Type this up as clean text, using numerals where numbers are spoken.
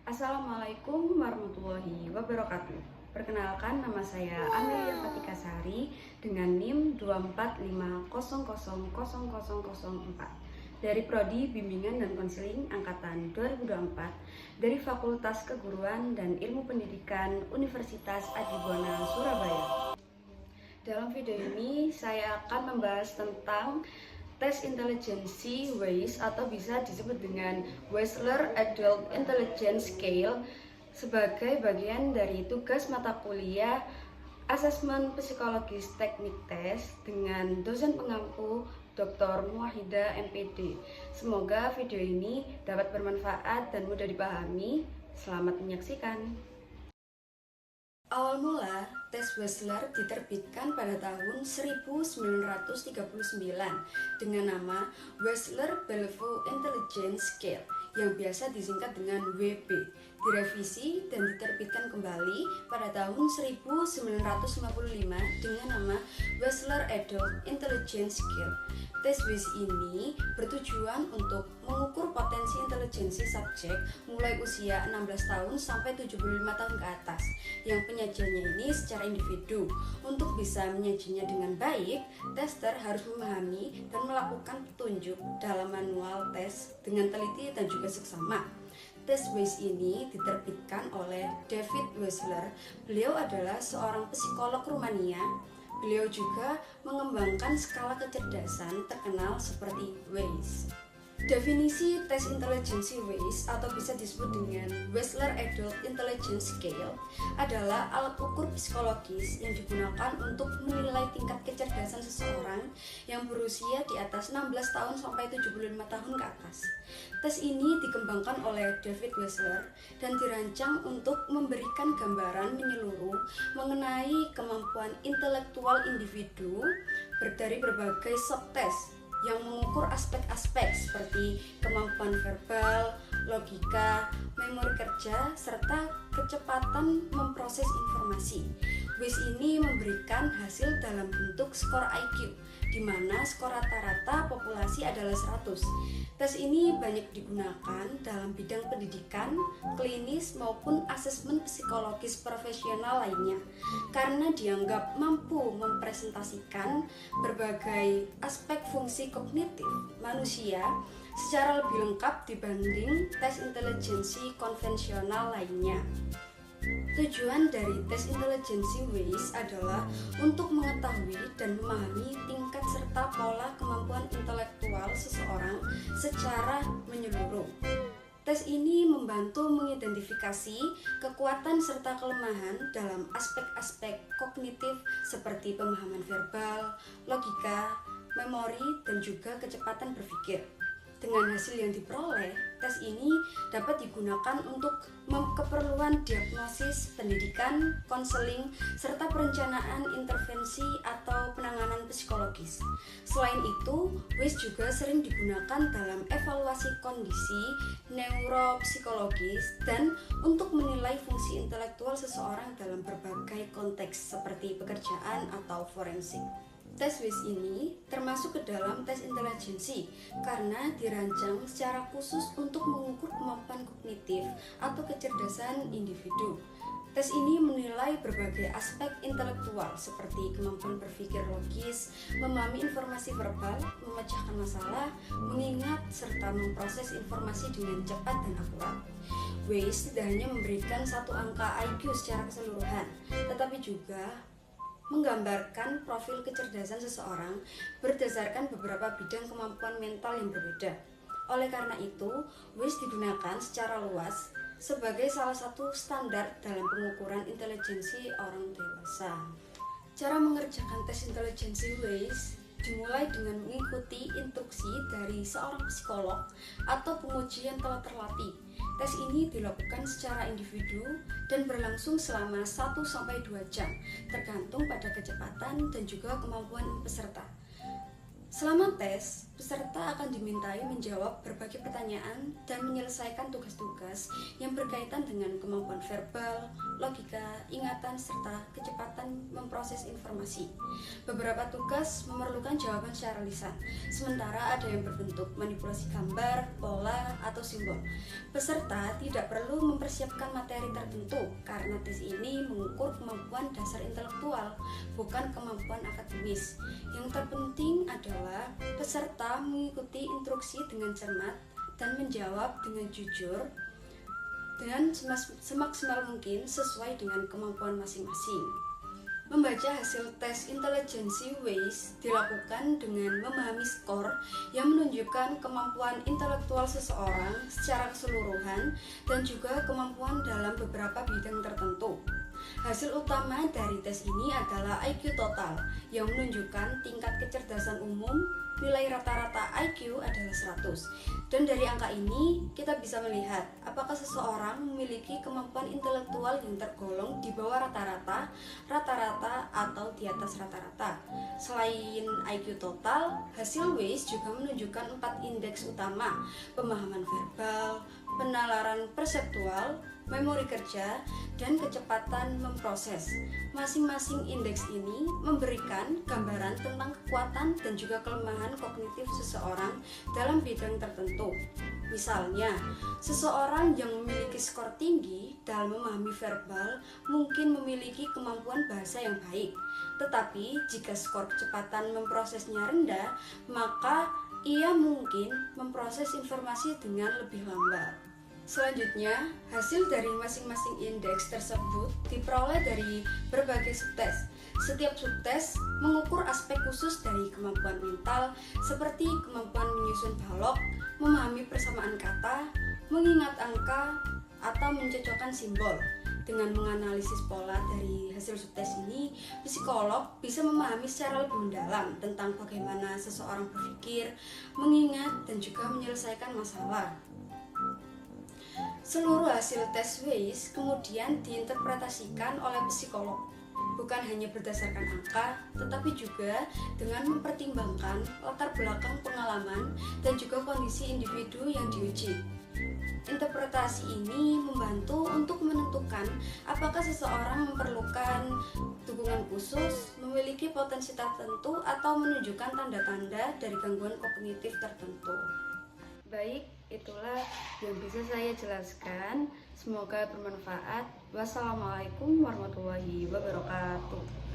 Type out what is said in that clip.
Assalamualaikum warahmatullahi wabarakatuh. Perkenalkan, nama saya Amelia Fatika Sari dengan NIM 245000004 dari Prodi Bimbingan dan Konseling Angkatan 2024 dari Fakultas Keguruan dan Ilmu Pendidikan Universitas Adibuana Surabaya. Dalam video ini saya akan membahas tentang tes intelijensi WAIS atau bisa disebut dengan Wechsler Adult Intelligence Scale sebagai bagian dari tugas mata kuliah Asesmen Psikologis Teknik Tes dengan dosen pengampu Dr. Muwahida MPD. Semoga video ini dapat bermanfaat dan mudah dipahami. Selamat menyaksikan. Awal mula, tes Wechsler diterbitkan pada tahun 1939 dengan nama Wechsler Bellevue Intelligence Scale yang biasa disingkat dengan WB. Direvisi dan diterbitkan kembali pada tahun 1955 dengan nama Wechsler Adult Intelligence Scale. Tes WAIS ini bertujuan untuk mengukur potensi intelijensi subjek mulai usia 16 tahun sampai 75 tahun ke atas yang penyajiannya ini secara individu. Untuk bisa menyajinya dengan baik, tester harus memahami dan melakukan petunjuk dalam manual tes dengan teliti dan juga seksama. Tes WAIS ini diterbitkan oleh David Wechsler. Beliau adalah seorang psikolog Rumania. Beliau juga mengembangkan skala kecerdasan terkenal seperti WAIS. Definisi tes intelijensi WAIS atau bisa disebut dengan Wechsler Adult Intelligence Scale adalah alat ukur psikologis yang digunakan untuk menilai tingkat kecerdasan seseorang yang berusia di atas 16 tahun sampai 75 tahun ke atas. Tes ini dikembangkan oleh David Wechsler dan dirancang untuk memberikan gambaran menyeluruh mengenai kemampuan intelektual individu dari berbagai subtes yang mengukur aspek-aspek seperti kemampuan verbal, logika, memori kerja, serta kecepatan memproses informasi. WAIS ini memberikan hasil dalam bentuk skor IQ, di mana skor rata-rata populasi adalah 100. Tes ini banyak digunakan dalam bidang pendidikan, klinis, maupun asesmen psikologis profesional lainnya karena dianggap mampu mempresentasikan berbagai aspek fungsi kognitif manusia secara lebih lengkap dibanding tes intelijensi konvensional lainnya. Tujuan dari tes intelijensi WAIS adalah untuk mengetahui dan memahami tingkat serta pola kemampuan intelektual seseorang secara menyeluruh. Tes ini membantu mengidentifikasi kekuatan serta kelemahan dalam aspek-aspek kognitif seperti pemahaman verbal, logika, memori, dan juga kecepatan berpikir. Dengan hasil yang diperoleh, tes ini dapat digunakan untuk keperluan diagnosis, pendidikan, konseling, serta perencanaan intervensi atau penanganan psikologis. Selain itu, WAIS juga sering digunakan dalam evaluasi kondisi neuropsikologis dan untuk menilai fungsi intelektual seseorang dalam berbagai konteks seperti pekerjaan atau forensik. Tes WAIS ini termasuk ke dalam tes intelijensi karena dirancang secara khusus untuk mengukur kemampuan kognitif atau kecerdasan individu. Tes ini menilai berbagai aspek intelektual seperti kemampuan berpikir logis, memahami informasi verbal, memecahkan masalah, mengingat, serta memproses informasi dengan cepat dan akurat. WAIS tidak hanya memberikan satu angka IQ secara keseluruhan, tetapi juga menggambarkan profil kecerdasan seseorang berdasarkan beberapa bidang kemampuan mental yang berbeda. Oleh karena itu, WAIS digunakan secara luas sebagai salah satu standar dalam pengukuran intelijensi orang dewasa. Cara mengerjakan tes intelijensi WAIS dimulai dengan mengikuti instruksi dari seorang psikolog atau penguji yang telah terlatih. Tes ini dilakukan secara individu dan berlangsung selama 1-2 jam, tergantung pada kecepatan dan juga kemampuan peserta. Selama tes, peserta akan dimintai menjawab berbagai pertanyaan dan menyelesaikan tugas-tugas yang berkaitan dengan kemampuan verbal, logika, ingatan, serta kecepatan memproses informasi. Beberapa tugas memerlukan jawaban secara lisan, sementara ada yang berbentuk manipulasi gambar, pola, atau simbol. Peserta tidak perlu mempersiapkan materi tertentu karena tes ini mengukur kemampuan dasar intelektual, bukan kemampuan akademis. Yang terpenting adalah peserta mengikuti instruksi dengan cermat dan menjawab dengan jujur dan semaksimal mungkin sesuai dengan kemampuan masing-masing. Membaca hasil tes Intelligence Ways dilakukan dengan memahami skor yang menunjukkan kemampuan intelektual seseorang secara keseluruhan dan juga kemampuan dalam beberapa bidang tertentu. Hasil utama dari tes ini adalah IQ total yang menunjukkan tingkat kecerdasan umum. Nilai rata-rata IQ adalah 100. Dan dari angka ini kita bisa melihat apakah seseorang memiliki kemampuan intelektual yang tergolong di bawah rata-rata, rata-rata, atau di atas rata-rata. Selain IQ total, hasil Ways juga menunjukkan 4 indeks utama: pemahaman verbal, penalaran perseptual, memori kerja, dan kecepatan memproses. Masing-masing indeks ini memberikan gambaran tentang kekuatan dan juga kelemahan kognitif seseorang dalam bidang tertentu. Misalnya, seseorang yang memiliki skor tinggi dalam memahami verbal mungkin memiliki kemampuan bahasa yang baik. Tetapi jika skor kecepatan memprosesnya rendah, maka ia mungkin memproses informasi dengan lebih lambat. Selanjutnya, hasil dari masing-masing indeks tersebut diperoleh dari berbagai subtes. Setiap subtes mengukur aspek khusus dari kemampuan mental seperti kemampuan menyusun balok, memahami persamaan kata, mengingat angka, atau mencocokkan simbol. Dengan menganalisis pola dari hasil subtes ini, psikolog bisa memahami secara lebih mendalam tentang bagaimana seseorang berpikir, mengingat, dan juga menyelesaikan masalah. Seluruh hasil tes Ways kemudian diinterpretasikan oleh psikolog, bukan hanya berdasarkan angka, tetapi juga dengan mempertimbangkan latar belakang pengalaman dan juga kondisi individu yang diuji. Interpretasi ini membantu untuk menentukan apakah seseorang memerlukan dukungan khusus, memiliki potensi tertentu, atau menunjukkan tanda-tanda dari gangguan kognitif tertentu. Baik, itulah yang bisa saya jelaskan. Semoga bermanfaat. Wassalamualaikum warahmatullahi wabarakatuh.